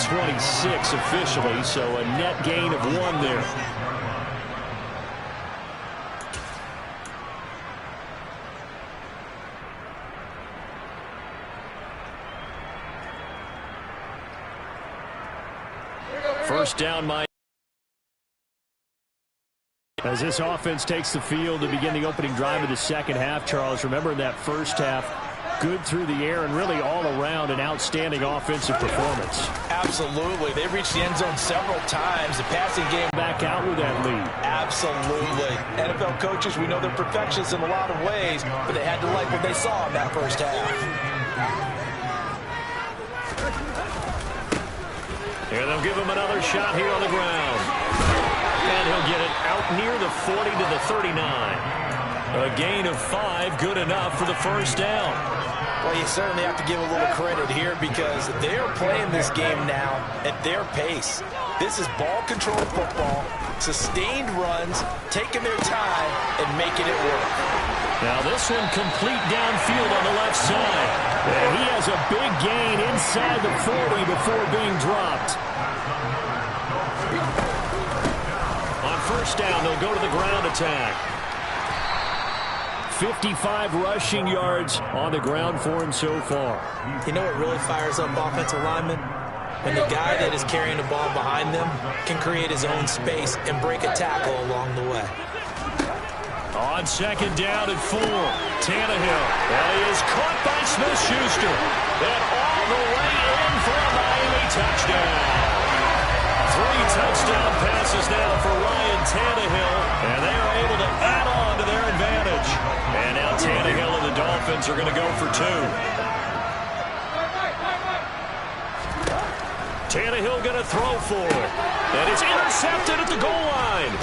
26 officially, so a net gain of 1 there. First down, Mike. As this offense takes the field to begin the opening drive of the second half, Charles, remember in that first half, good through the air and really all around an outstanding offensive performance. Absolutely. They reached the end zone several times. The passing game back out with that lead. Absolutely. NFL coaches, we know they're perfectionists in a lot of ways, but they had to like what they saw in that first half. Here they'll give him another shot here on the ground. And he'll get it out near the 40 to the 39. A gain of 5, good enough for the first down. Well, you certainly have to give a little credit here because they're playing this game now at their pace. This is ball-control football, sustained runs, taking their time, and making it work. Now this one complete downfield on the left side. And he has a big gain inside the 40 before being dropped. On first down, they'll go to the ground attack. 55 rushing yards on the ground for him so far. You know what really fires up offensive linemen? When the guy that is carrying the ball behind them can create his own space and break a tackle along the way. On second down and 4, Tannehill. And he is caught by Smith-Schuster. And all the way in for a Miami touchdown. 3 touchdown passes now for Ryan Tannehill. And they are able to add on to their advantage. And now Tannehill and the Dolphins are going to go for 2. Tannehill going to throw for it. And it's intercepted at the goal line.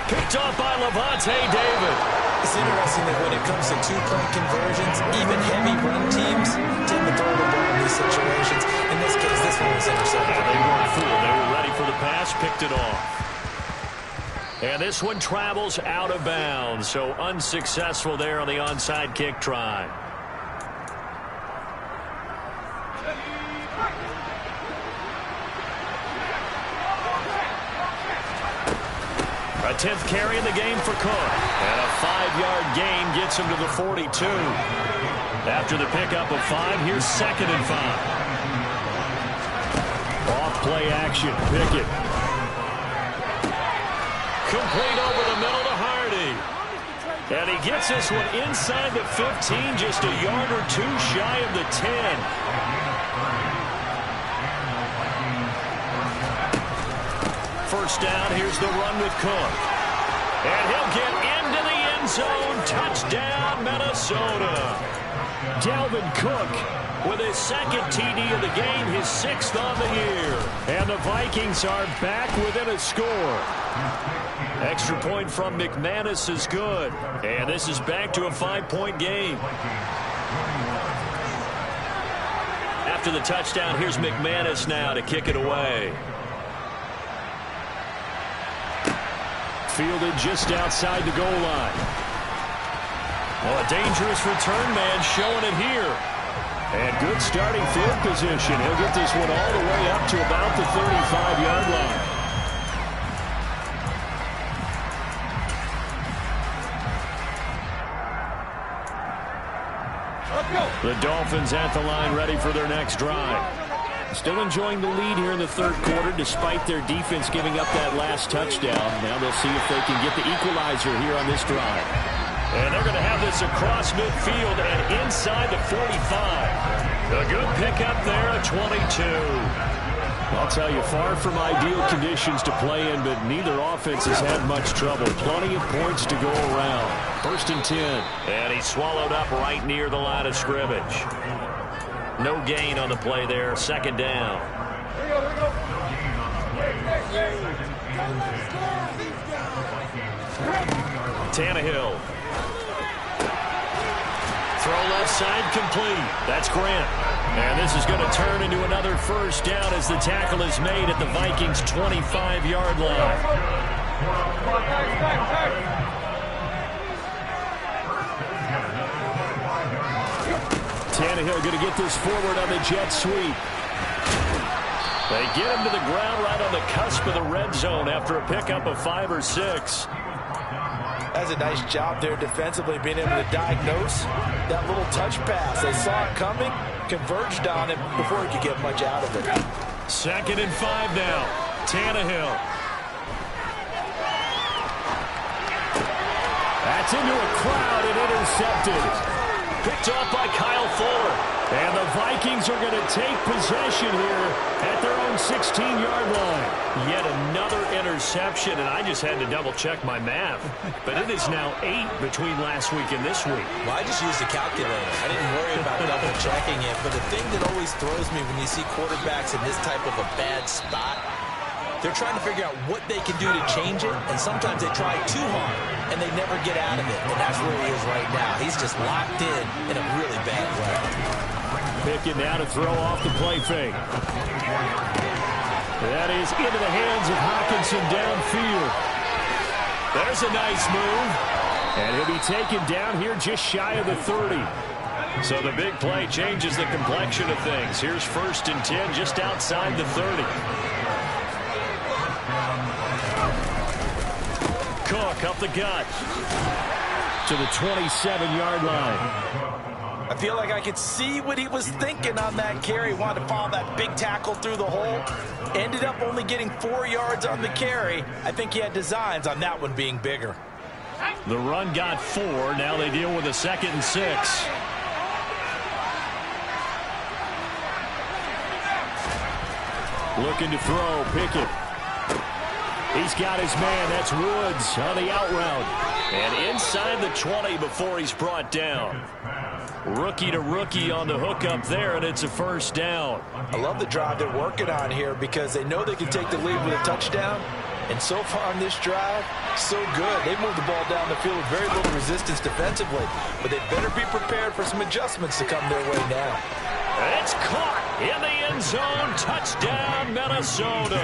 Picked off by Levante David. It's interesting that when it comes to 2-point conversions, even heavy run teams tend to throw the ball in these situations. In this case, this one was intercepted. Yeah, they weren't fooled. They were ready for the pass, picked it off. And this one travels out of bounds, so unsuccessful there on the onside kick try. A 10th carry in the game for Cook. And a 5-yard gain gets him to the 42. After the pickup of 5, here's 2nd and 5. Off-play action. Pickett. Complete over the middle to Hardy. And he gets this one inside the 15, just a yard or 2 shy of the 10. First down, here's the run with Cook. And he'll get into the end zone. Touchdown, Minnesota. Dalvin Cook with his 2nd TD of the game, his 6th on the year. And the Vikings are back within a score. Extra point from McManus is good. And this is back to a 5-point game. After the touchdown, here's McManus now to kick it away. Fielded just outside the goal line. Well, a dangerous return man showing it here. And good starting field position. He'll get this one all the way up to about the 35-yard line. The Dolphins at the line ready for their next drive. Still enjoying the lead here in the 3rd quarter despite their defense giving up that last touchdown. Now they'll see if they can get the equalizer here on this drive. And they're going to have this across midfield and inside the 45. A good pickup there at 22. I'll tell you, far from ideal conditions to play in, but neither offense has had much trouble. Plenty of points to go around. 1st and 10. And he's swallowed up right near the line of scrimmage. No gain on the play there. 2nd down. Tannehill. Throw left side complete. That's Grant. And this is going to turn into another first down as the tackle is made at the Vikings' 25-yard line. Tannehill going to get this forward on the jet sweep. They get him to the ground right on the cusp of the red zone after a pickup of 5 or 6. That's a nice job there defensively, being able to diagnose that little touch pass. They saw it coming, converged on him before he could get much out of it. 2nd and 5 now. Tannehill. That's into a crowd and intercepted. Picked off by Kyle Fuller. And the Vikings are going to take possession here at their own 16-yard line. Yet another interception, and I just had to double-check my math. But it is now 8 between last week and this week. Well, I just used a calculator. I didn't worry about double-checking it. But the thing that always throws me when you see quarterbacks in this type of a bad spot, they're trying to figure out what they can do to change it, and sometimes they try too hard, and they never get out of it. And that's where he is right now. He's just locked in a really bad way. Picking now to throw off the play fake. That is into the hands of Hockenson downfield. There's a nice move. And he'll be taken down here just shy of the 30. So the big play changes the complexion of things. Here's 1st and 10 just outside the 30. Cook up the gut to the 27-yard line. I feel like I could see what he was thinking on that carry. Wanted to follow that big tackle through the hole. Ended up only getting 4 yards on the carry. I think he had designs on that one being bigger. The run got 4. Now they deal with a 2nd and 6. Looking to throw. Pickett. He's got his man. That's Woods on the out route. And inside the 20 before he's brought down. Rookie to rookie on the hook up there, and it's a 1st down. I love the drive they're working on here because they know they can take the lead with a touchdown. And so far on this drive, so good. They moved the ball down the field with very little resistance defensively. But they better be prepared for some adjustments to come their way now. It's caught in the end zone. Touchdown, Minnesota.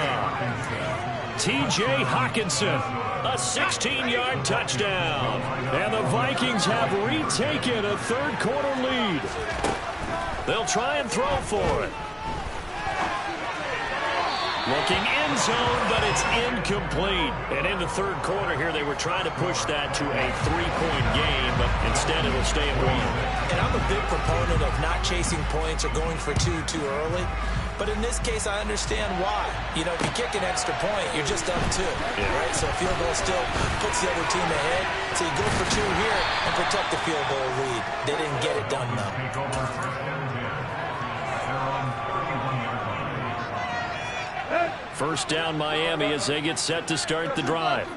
T.J. Hockenson, a 16-yard touchdown. And the Vikings have retaken a 3rd-quarter lead. They'll try and throw for it. Looking end zone, but it's incomplete. And in the 3rd quarter here, they were trying to push that to a 3-point game, but instead it'll stay at 1. And I'm a big proponent of not chasing points or going for 2 too early. But in this case, I understand why. You know, if you kick an extra point, you're just up 2, right? So a field goal still puts the other team ahead. So you go for 2 here and protect the field goal lead. They didn't get it done, though. First down, Miami, as they get set to start the drive.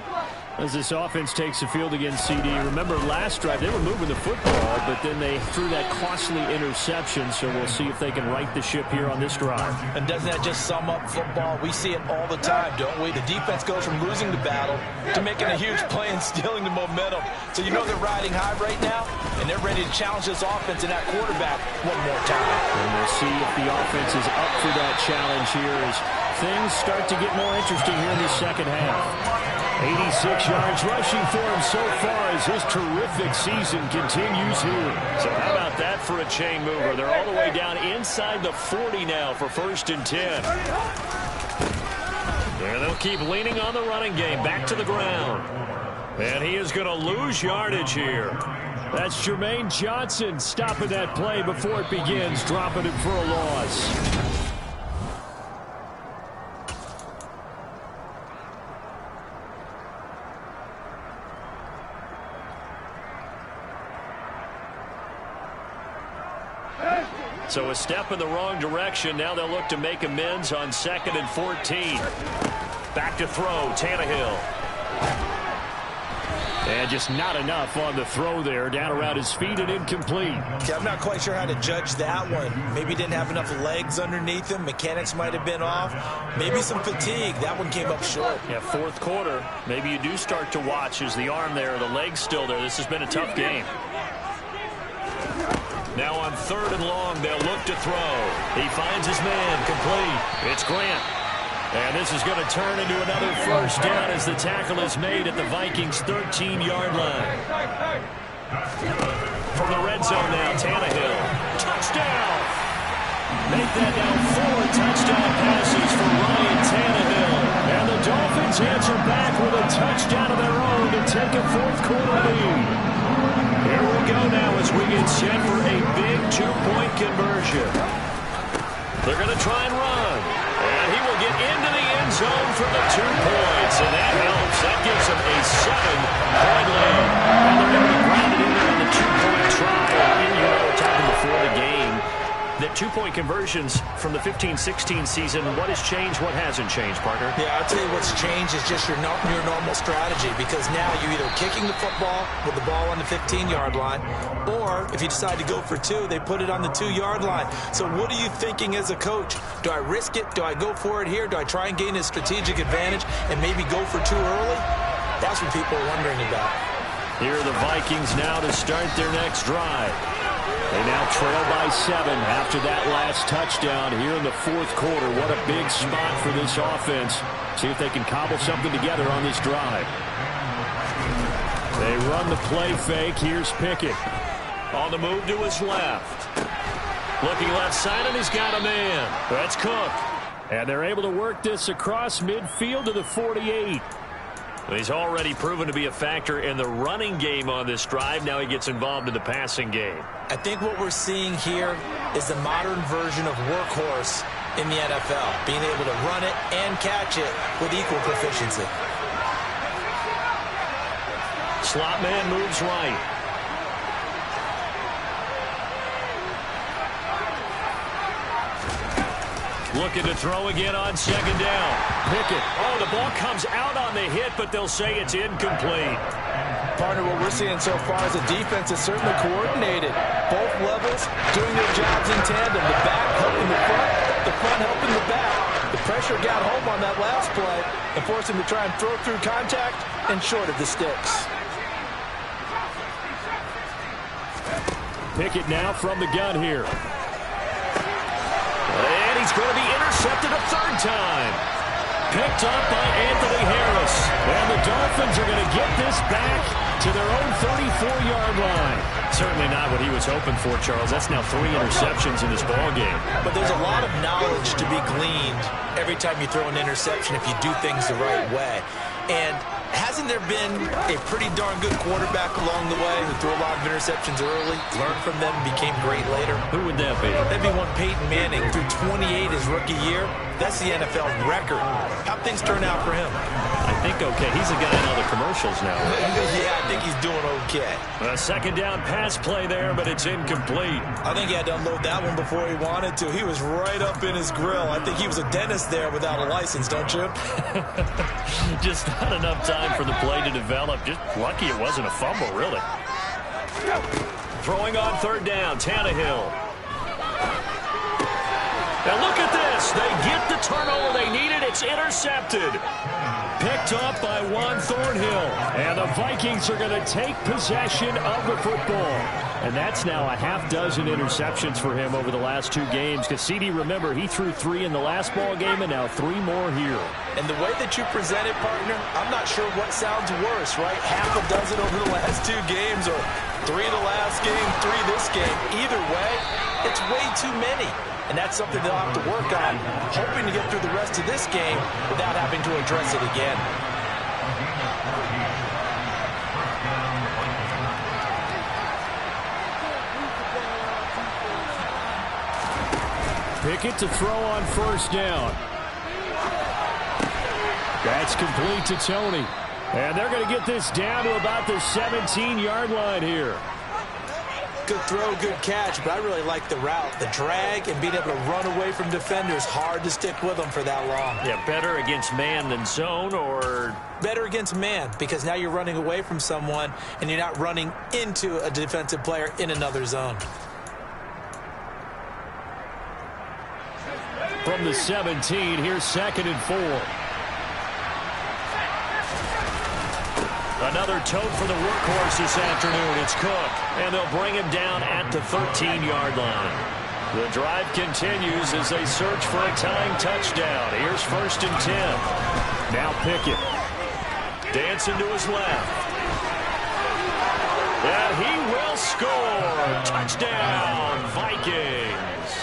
As this offense takes the field against CD. Remember last drive, they were moving the football, but then they threw that costly interception, so we'll see if they can right the ship here on this drive. And doesn't that just sum up football? We see it all the time, don't we? The defense goes from losing the battle to making a huge play and stealing the momentum. So you know they're riding high right now, and they're ready to challenge this offense and that quarterback one more time. And we'll see if the offense is up for that challenge here as things start to get more interesting here in the 2nd half. 86 yards rushing for him so far as his terrific season continues here. So how about that for a chain mover? They're all the way down inside the 40 now for 1st and 10. And they'll keep leaning on the running game. Back to the ground. And he is going to lose yardage here. That's Jermaine Johnson stopping that play before it begins, dropping it for a loss. So a step in the wrong direction. Now they'll look to make amends on 2nd and 14. Back to throw, Tannehill. And just not enough on the throw there. Down around his feet and incomplete. Yeah, I'm not quite sure how to judge that one. Maybe didn't have enough legs underneath him. Mechanics might have been off. Maybe some fatigue. That one came up short. Yeah, 4th quarter. Maybe you do start to watch as the arm there, the leg's still there. This has been a tough game. Now on 3rd and long, they'll look to throw. He finds his man, complete. It's Grant. And this is going to turn into another 1st down as the tackle is made at the Vikings' 13-yard line. From the red zone now, Tannehill. Touchdown! Make that now 4 touchdown passes for Ryan Tannehill. And the Dolphins answer back with a touchdown of their own to take a fourth-quarter lead. Here we go now as we get set for a big 2-point conversion. They're going to try and run. And he will get into the end zone for the 2 points. And that helps. That gives them a 7-point lead. And they're able to ground it in there on the 2-point try. And you know, we're talking before the game. That 2-point conversions from the 15-16 season, what has changed, what hasn't changed, partner? Yeah, I'll tell you what's changed is just your normal strategy, because now you're either kicking the football with the ball on the 15-yard line, or if you decide to go for 2, they put it on the 2-yard line. So what are you thinking as a coach? Do I risk it? Do I go for it here? Do I try and gain a strategic advantage and maybe go for 2 early? That's what people are wondering about. Here are the Vikings now to start their next drive. They now trail by 7 after that last touchdown here in the fourth quarter. What a big spot for this offense. See if they can cobble something together on this drive. They run the play fake. Here's Pickett. On the move to his left. Looking left side, and he's got a man. That's Cook. And they're able to work this across midfield to the 48. He's already proven to be a factor in the running game on this drive. Now he gets involved in the passing game. I think what we're seeing here is the modern version of workhorse in the NFL, being able to run it and catch it with equal proficiency. Slot man moves right. Looking to throw again on 2nd down. Pickett. Oh, the ball comes out on the hit, but they'll say it's incomplete. Partner, what we're seeing so far is the defense is certainly coordinated. Both levels doing their jobs in tandem. The back helping the front helping the back. The pressure got home on that last play and forced him to try and throw through contact and short of the sticks. Pickett now from the gun here. And he's going to be intercepted a 3rd time. Picked up by Anthony Harris. And the Dolphins are going to get this back to their own 34-yard line. Certainly not what he was hoping for, Charles. That's now 3 interceptions in this ballgame. But there's a lot of knowledge to be gleaned every time you throw an interception if you do things the right way. And hasn't there been a pretty darn good quarterback along the way who threw a lot of interceptions early, learned from them, became great later? Who would that be? That'd be one Peyton Manning, threw 28 his rookie year. That's the NFL record. How'd things turn out for him? I think okay. He's a guy in all the commercials now. Yeah, I think he's doing okay. A 2nd down pass play there, but it's incomplete. I think he had to unload that one before he wanted to. He was right up in his grill. I think he was a dentist there without a license, don't you? Just not enough time for the play to develop. Just lucky it wasn't a fumble, really. Throwing on 3rd down, Tannehill. Now look at this. They get the turnover they needed. It's intercepted. Picked up by Juan Thornhill. And the Vikings are going to take possession of the football. And that's now a half-dozen interceptions for him over the last 2 games. Because CD, remember, he threw 3 in the last ball game and now 3 more here. And the way that you present it, partner, I'm not sure what sounds worse, right? Half a dozen over the last 2 games or 3 the last game, 3 this game. Either way, it's way too many. And that's something they'll have to work on, hoping to get through the rest of this game without having to address it again. Pickett to throw on 1st down. That's complete to Tony. And they're going to get this down to about the 17-yard line here. Good throw, good catch, but I really like the route. The drag and being able to run away from defenders, hard to stick with them for that long. Yeah, better against man than zone, or? Better against man, because now you're running away from someone and you're not running into a defensive player in another zone. From the 17, here's 2nd and 4. Another tote for the workhorse this afternoon. It's Cook, and they'll bring him down at the 13-yard line. The drive continues as they search for a tying touchdown. Here's 1st and 10. Now Pickett. Dancing to his left. And he will score. Touchdown, Vikings.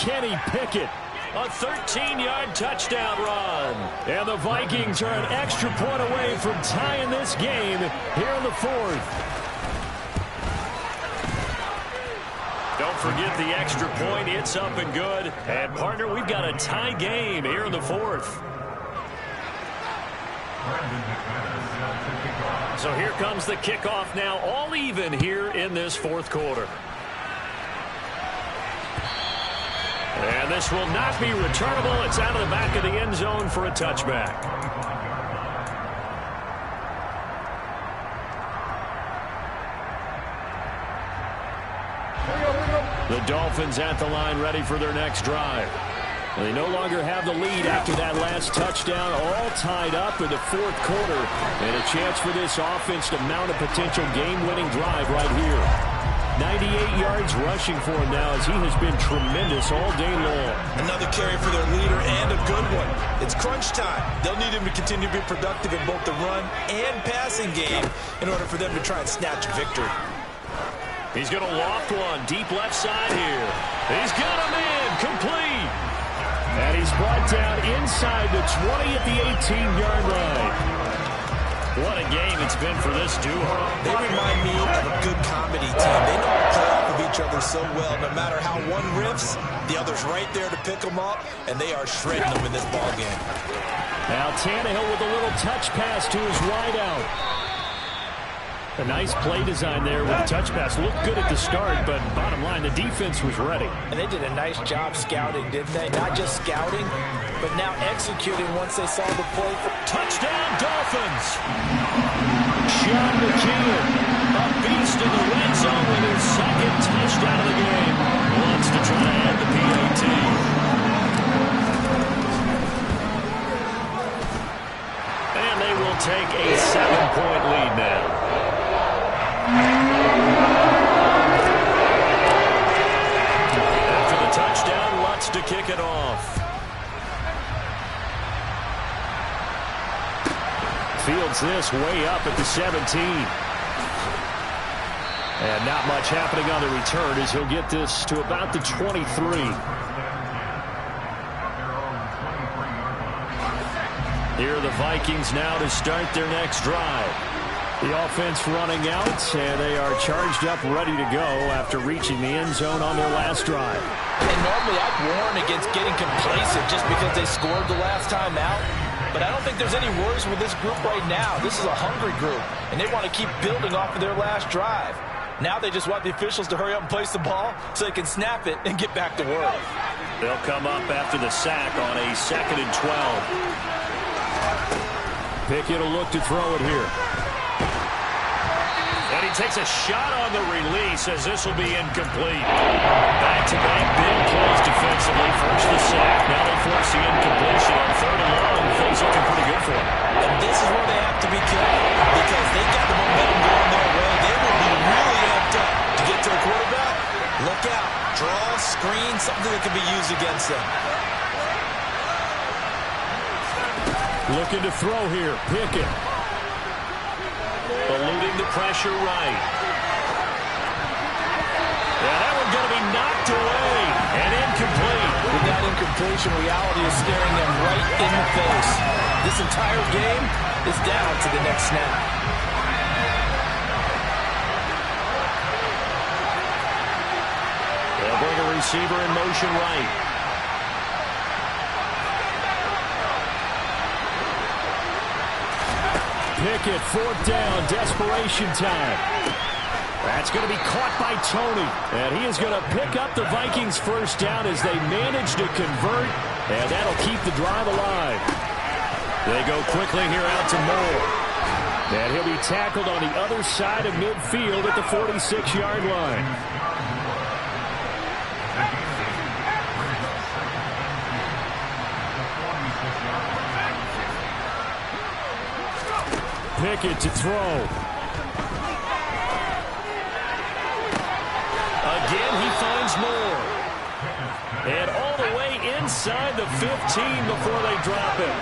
Kenny Pickett. A 13-yard touchdown run. And the Vikings are an extra point away from tying this game here in the fourth. Don't forget the extra point. It's up and good. And, partner, we've got a tie game here in the fourth. So here comes the kickoff now, all even here in this fourth quarter. And this will not be returnable. It's out of the back of the end zone for a touchback. The Dolphins at the line ready for their next drive. They no longer have the lead after that last touchdown, all tied up in the fourth quarter. And a chance for this offense to mount a potential game-winning drive right here. 98 yards rushing for him now as he has been tremendous all day long. Another carry for their leader and a good one. It's crunch time. They'll need him to continue to be productive in both the run and passing game in order for them to try and snatch a victory. He's going to loft one deep left side here. He's got him in, complete. And he's brought down inside the 20 at the 18-yard line. What a game it's been for this duo. They remind me of a good comedy team. They know how to play off of each other so well. No matter how one riffs, the other's right there to pick them up, and they are shredding them in this ballgame. Now Tannehill with a little touch pass to his wideout. A nice play design there with the touch pass. Looked good at the start, but bottom line, the defense was ready. And they did a nice job scouting, didn't they? Not just scouting, but now executing once they saw the play. Touchdown, Dolphins! Sean McKeon, a beast in the red zone with his second touchdown of the game. Wants to try to add the PAT. And they will take a 7-point lead now. After the touchdown, Lutz to kick it off. Fields this way up at the 17. And not much happening on the return as he'll get this to about the 23. Here are the Vikings now to start their next drive. The offense running out, and they are charged up, ready to go after reaching the end zone on their last drive. And normally I'd warn against getting complacent just because they scored the last time out. But I don't think there's any worries with this group right now. This is a hungry group, and they want to keep building off of their last drive. Now they just want the officials to hurry up and place the ball so they can snap it and get back to work. They'll come up after the sack on a 2nd and 12. Pickett will look to throw it here. And he takes a shot on the release as this will be incomplete. Back-to-back big plays defensively. First the sack. Now they force the incompletion on 3rd and long. Things looking pretty good for them. And this is where they have to be careful because they got the momentum going their way. They will be really amped up to get to the quarterback. Look out. Draw, screen, something that can be used against them. Looking to throw here. Pickett. Eluding the pressure right. Yeah, that one's going to be knocked away and incomplete. With that incompletion, reality is staring them right in the face. This entire game is down to the next snap. They'll bring a receiver in motion right. Pickett, 4th down, desperation time. That's going to be caught by Tony. And he is going to pick up the Vikings' first down as they manage to convert. And that'll keep the drive alive. They go quickly here out to Moore. And he'll be tackled on the other side of midfield at the 46-yard line. Pickett to throw. Again, he finds Moore. And all the way inside the 15 before they drop him.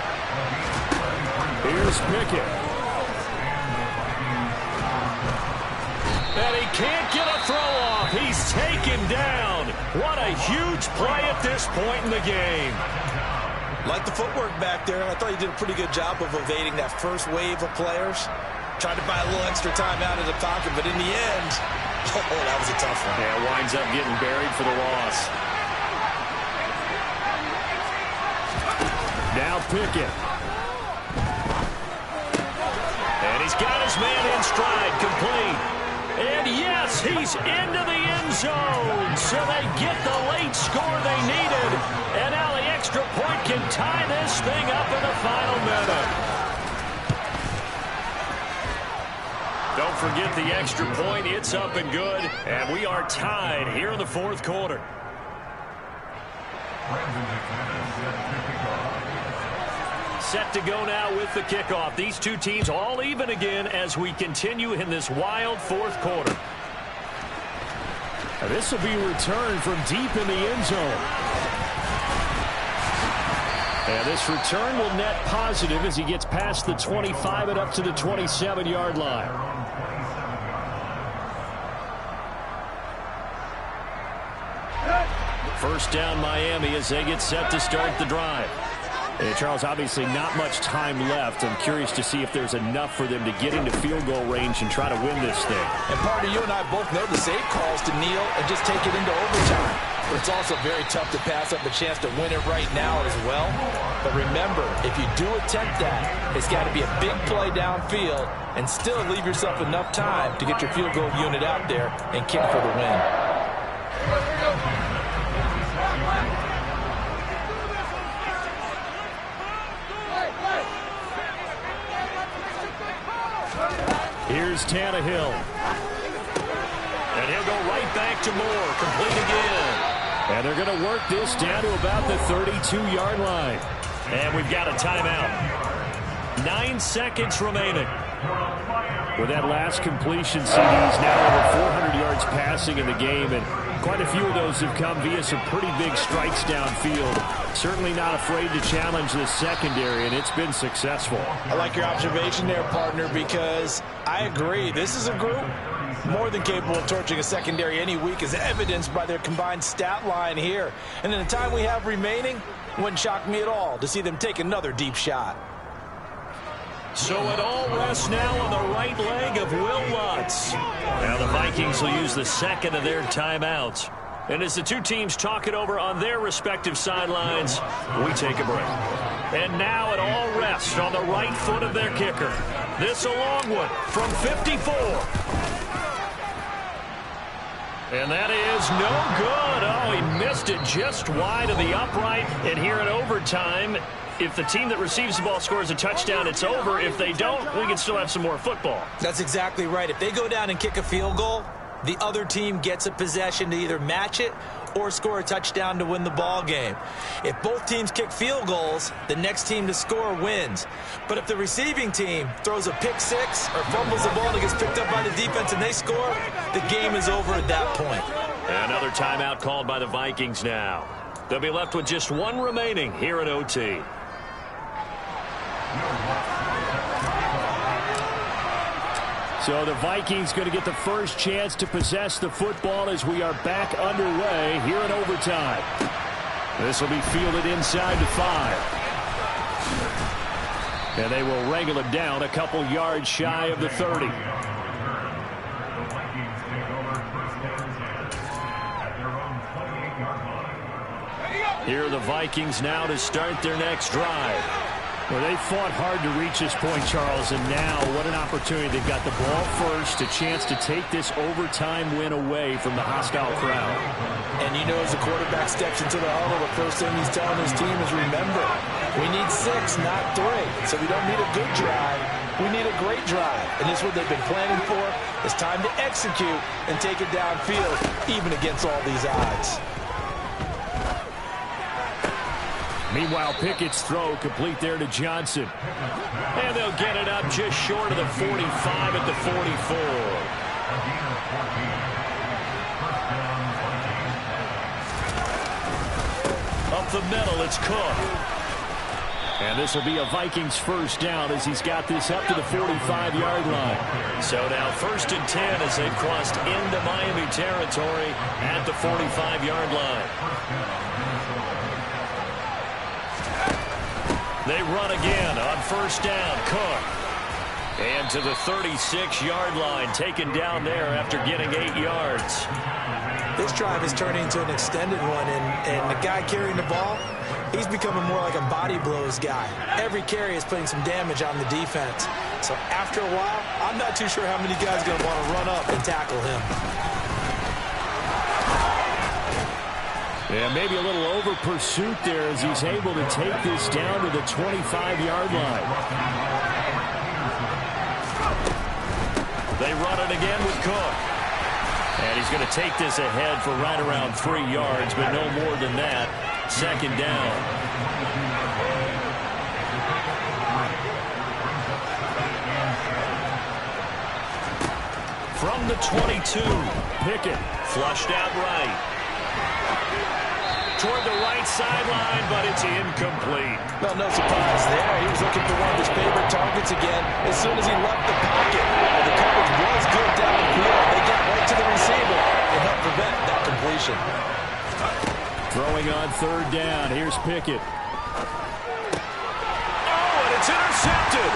Here's Pickett. And he can't get a throw off. He's taken down. What a a huge play at this point in the game. Like the footwork back there, I thought he did a pretty good job of evading that first wave of players. Tried to buy a little extra time out of the pocket, but in the end, oh, that was a tough one. Yeah, winds up getting buried for the loss. Now Pickett. And he's got his man in stride, complete. And yes, he's into the end zone. So they get the late score they needed. And now the extra point can tie this thing up in the final minute. Don't forget the extra point. It's up and good. And we are tied here in the fourth quarter. Set to go now with the kickoff. These two teams all even again as we continue in this wild fourth quarter. This will be returned from deep in the end zone. And this return will net positive as he gets past the 25 and up to the 27-yard line. First down Miami as they get set to start the drive. And Charles, obviously not much time left. I'm curious to see if there's enough for them to get into field goal range and try to win this thing. And partner, you and I both know the safe calls to kneel and just take it into overtime. But it's also very tough to pass up a chance to win it right now as well. But remember, if you do attempt that, it's got to be a big play downfield and still leave yourself enough time to get your field goal unit out there and kick for the win. Here's Tannehill. And he'll go right back to Moore. Complete again. And they're going to work this down to about the 32-yard line. And we've got a timeout. 9 seconds remaining. With that last completion, CD's now over 400 yards passing in the game. And quite a few of those have come via some pretty big strikes downfield. Certainly not afraid to challenge this secondary, and it's been successful. I like your observation there, partner, because I agree. This is a group more than capable of torching a secondary any week, as evidenced by their combined stat line here. And in the time we have remaining, wouldn't shock me at all to see them take another deep shot. So it all rests now on the right leg of Will Lutz. Now the Vikings will use the second of their timeouts. And as the two teams talk it over on their respective sidelines, we take a break. And now it all rests on the right foot of their kicker. This a long one from 54. And that is no good. Oh, he missed it just wide of the upright. And here in overtime, if the team that receives the ball scores a touchdown, it's over. If they don't, we can still have some more football. That's exactly right. If they go down and kick a field goal, the other team gets a possession to either match it or score a touchdown to win the ball game. If both teams kick field goals, the next team to score wins. But if the receiving team throws a pick six or fumbles the ball and gets picked up by the defense and they score, the game is over at that point. Another timeout called by the Vikings now. They'll be left with just one remaining here in OT. So the Vikings going to get the first chance to possess the football as we are back underway here in overtime. This will be fielded inside the 5. And they will wrangle it down a couple yards shy of the 30. Here are the Vikings now to start their next drive. Well, they fought hard to reach this point, Charles, and now what an opportunity. They've got the ball first, a chance to take this overtime win away from the hostile crowd. And you know, as the quarterback steps into the huddle, the first thing he's telling his team is, remember, we need 6, not 3. So we don't need a good drive. We need a great drive. And this is what they've been planning for. It's time to execute and take it downfield, even against all these odds. Meanwhile, Pickett's throw complete there to Johnson. And they'll get it up just short of the 45 at the 44. Up the middle, it's Cook. And this will be a Vikings first down as he's got this up to the 45-yard line. So now 1st and 10 as they've crossed into Miami territory at the 45-yard line. They run again on 1st down. Cook. And to the 36-yard line, taken down there after getting 8 yards. This drive is turning into an extended one, and the guy carrying the ball, he's becoming more like a body blows guy. Every carry is putting some damage on the defense. So after a while, I'm not too sure how many guys are going to want to run up and tackle him. Yeah, maybe a little over pursuit there as he's able to take this down to the 25-yard line. They run it again with Cook. And he's going to take this ahead for right around 3 yards, but no more than that. 2nd down. From the 22, Pickett flushed out right. Toward the right sideline, but it's incomplete. Well, no surprise there. He was looking for one of his favorite targets again as soon as he left the pocket. Well, the coverage was good downfield. They get right to the receiver and help prevent that completion. Throwing on 3rd down. Here's Pickett. Oh, and it's intercepted.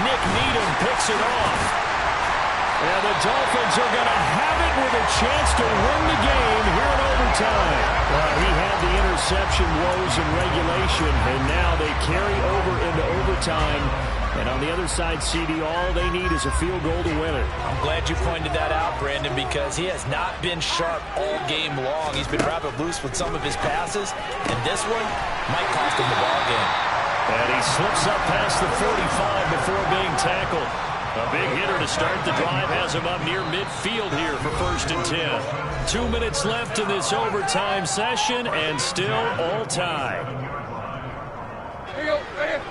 Nick Needham picks it off. And the Dolphins are going to have it with a chance to win the game here in overtime. He had the interception woes in regulation, and now they carry over into overtime. And on the other side, CD, all they need is a field goal to win it. I'm glad you pointed that out, Brandon, because he has not been sharp all game long. He's been rather loose with some of his passes, and this one might cost him the ball game. And he slips up past the 45 before being tackled. A big hitter to start the drive has him up near midfield here for 1st and 10. 2 minutes left in this overtime session, and still all tied. Here you go, right here.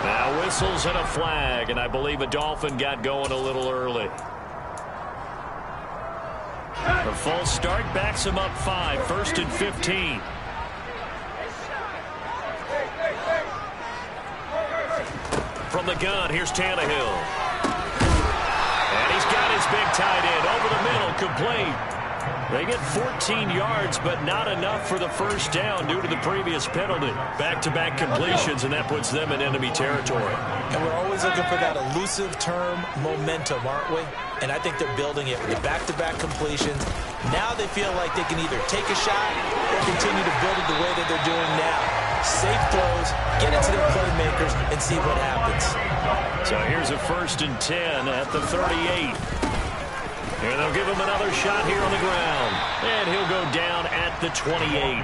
Now whistles and a flag, and I believe a Dolphin got going a little early. The false start backs him up 5, 1st and 15. From the gun, here's Tannehill. And he's got his big tight end over the middle, complete. They get 14 yards, but not enough for the 1st down due to the previous penalty. Back-to-back completions, and that puts them in enemy territory. And we're always looking for that elusive term, momentum, aren't we? And I think they're building it with the back-to-back completions. Now they feel like they can either take a shot or continue to build it the way that they're doing now. Safe throws, get into their playmakers, and see what happens. So here's a 1st and 10 at the 38. And they'll give him another shot here on the ground. And he'll go down at the 28.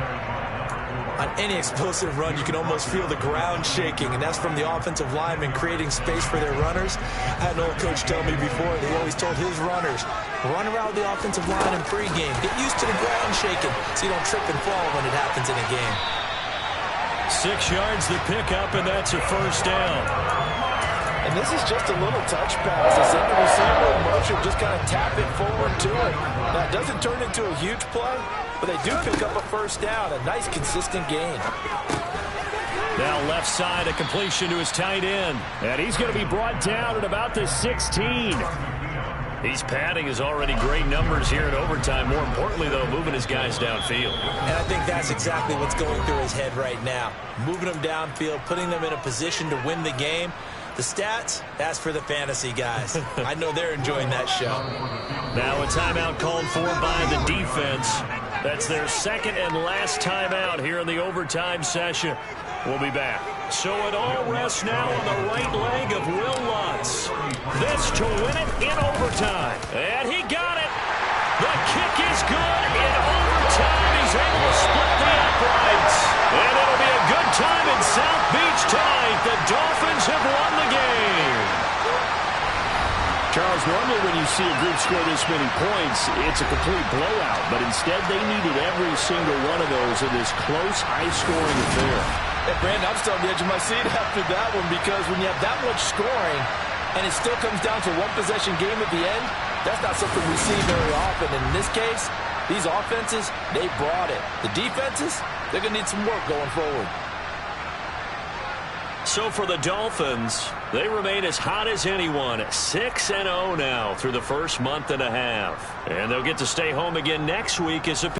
On any explosive run, you can almost feel the ground shaking, and that's from the offensive linemen creating space for their runners. I had an old coach tell me before, he always told his runners, run around the offensive line in pregame. Get used to the ground shaking so you don't trip and fall when it happens in a game. 6 yards the pickup, and that's a 1st down. And this is just a little touch pass. They send the receiver in motion, just kind of tap it forward to it. Now, it doesn't turn into a huge play, but they do pick up a 1st down. A nice, consistent gain. Now left side, a completion to his tight end. And he's going to be brought down at about the 16. He's padding his already great numbers here in overtime. More importantly, though, moving his guys downfield. And I think that's exactly what's going through his head right now. Moving them downfield, putting them in a position to win the game. The stats, that's for the fantasy guys. I know they're enjoying that show. Now a timeout called for by the defense. That's their 2nd and last timeout here in the overtime session. We'll be back. So it all rests now on the right leg of Will Lutz. This to win it in overtime. And he got it. The kick is good in overtime. He's able to split the uprights. And it'll be a good time in South Beach tonight. The Dolphins have won the game. Charles, normally when you see a group score this many points, it's a complete blowout. But instead, they needed every single one of those in this close, high-scoring affair. Hey, Brandon, I'm still on the edge of my seat after that one because when you have that much scoring, and it still comes down to one possession game at the end, that's not something we see very often. And in this case, these offenses, they brought it. The defenses, they're going to need some work going forward. So for the Dolphins, they remain as hot as anyone, 6-0 now through the first month and a half. And they'll get to stay home again next week as a